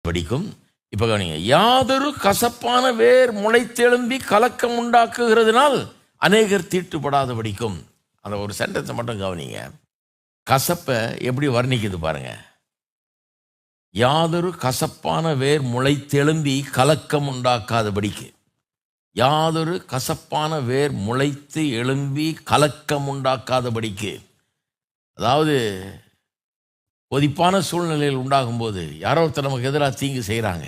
படிக்கும். இப்போ கவனிங்க, யாதொரு கசப்பான வேர் முளைத்தெழும்பி கலக்கம் உண்டாக்குகிறதுனால் அநேகர் தீட்டுப்படாத படிக்கும். அந்த ஒரு சென்டென்ஸை மட்டும் கவனிங்க. கசப்பை எப்படி வர்ணிக்குது பாருங்க. யாதொரு கசப்பான வேர் முளைத்தெழும்பி கலக்கம் உண்டாக்காதபடிக்கு. யாதொரு கசப்பான வேர் முளைத்து எழும்பி கலக்கம் உண்டாக்காதபடிக்கு. அதாவது கொதிப்பான சூழ்நிலையில் உண்டாகும்போது யாரோ ஒருத்தர் நமக்கு எதிராக தீங்கு செய்கிறாங்க,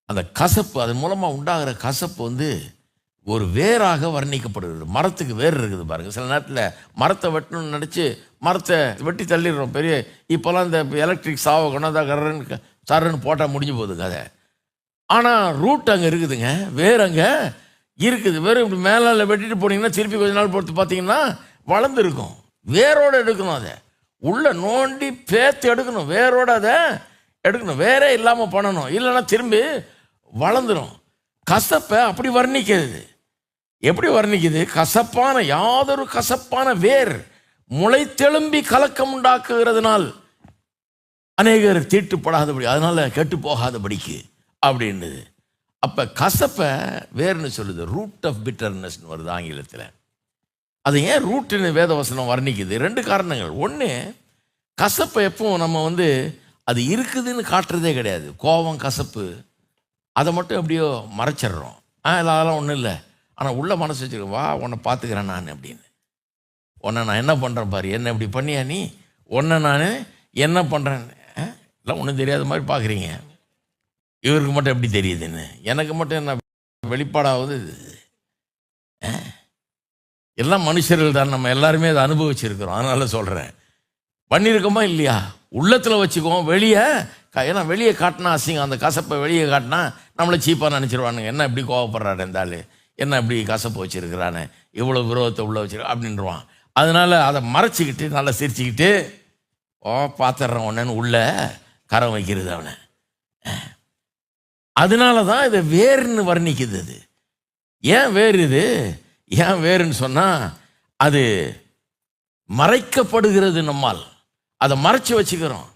அந்த கசப்பு, அதன் மூலமாக உண்டாகிற கசப்பு ஒரு வேராக வர்ணிக்கப்படுகிறது. மரத்துக்கு வேர் இருக்குது பாருங்கள். சில நேரத்தில் மரத்தை வெட்டணும்னு நினச்சி மரத்தை வெட்டி தள்ளிடுறோம். பெரிய இப்போல்லாம் இந்த எலக்ட்ரிக் சாவை கொண்டாந்தா கரன்னு சரன்னு போட்டால் முடிஞ்சு போகுது கதை. ஆனால் ரூட் அங்கே இருக்குதுங்க, வேர் அங்கே இருக்குது. வேறு இப்படி மேலே வெட்டிட்டு போனீங்கன்னா திருப்பி கொஞ்ச நாள் பொறுத்து பார்த்தீங்கன்னா வளர்ந்துருக்கும். வேரோடு எடுக்கணும், அதை உள்ளே நோண்டி பேத்து எடுக்கணும், வேரோடு அதை எடுக்கணும், வேறே இல்லாமல் பண்ணணும், இல்லைன்னா திரும்பி வளர்ந்துடும். கசப்பை அப்படி வர்ணிக்கிறது. எப்படி வர்ணிக்குது? கசப்பான யாதொரு கசப்பான வேர் முளைத்தெழும்பி கலக்கம் உண்டாக்குகிறதுனால் அநேகர் தீட்டுப்படாதபடி, அதனால கெட்டு போகாதபடிக்கு அப்படின்னுது. அப்போ கசப்பை வேர்னு சொல்லுது, ரூட் ஆஃப் பிட்டர்னஸ்னு வருது ஆங்கிலத்தில். அது ஏன் ரூட்டுன்னு வேதவசனம் வர்ணிக்குது? 2 காரணங்கள். ஒன்று, கசப்பை எப்பவும் நம்ம அது இருக்குதுன்னு காட்டுறதே கிடையாது. கோபம், கசப்பு, அதை மட்டும் எப்படியோ மறைச்சிட்றோம். அதெல்லாம் ஒன்றும் இல்லை, ஆனால் உள்ள மனசு வச்சுருக்கேன், வா உன்னை பார்த்துக்கிறேன் நான் அப்படின்னு. உன்னை நான் என்ன பண்ணுறேன் பாரு, என்ன இப்படி பண்ணியா நீ, உன்னை நான் என்ன பண்ணுறேன், எல்லாம் ஒன்றும் தெரியாத மாதிரி பார்க்குறீங்க. இவருக்கு மட்டும் எப்படி தெரியுதுன்னு, எனக்கு மட்டும் என்ன வெளிப்பாடாவது? எல்லாம் மனுஷர்கள் தான், நம்ம எல்லாருமே அதை அனுபவிச்சிருக்கிறோம். அதனால சொல்கிறேன், பண்ணியிருக்கோமா இல்லையா? உள்ளத்தில் வச்சுக்குவோம். வெளியே ஏன்னா வெளியே காட்டினா அசிங்கம். அந்த கசப்பை வெளியே காட்டினா நம்மளை சீப்பாக நினச்சிருவானுங்க. என்ன இப்படி கோவப்படுறாரு இருந்தாலும், என்ன இப்படி கசப்பு வச்சுருக்கிறானே, இவ்வளோ விரோதத்தை உள்ளே வச்சிருக்க அப்படின்றான். அதனால் அதை மறைச்சிக்கிட்டு நல்லா சிரிச்சுக்கிட்டு பார்த்துட்றான் ஒன்றுன்னு உள்ள கரம் வைக்கிறது அவனை. அதனால தான் இதை வேர்னு வர்ணிக்குது. அது ஏன் வேறு? இது ஏன் வேறுன்னு சொன்னால், அது மறைக்கப்படுகிறது. நம்மால் அதை மறைச்சி வச்சுக்கிறோம்.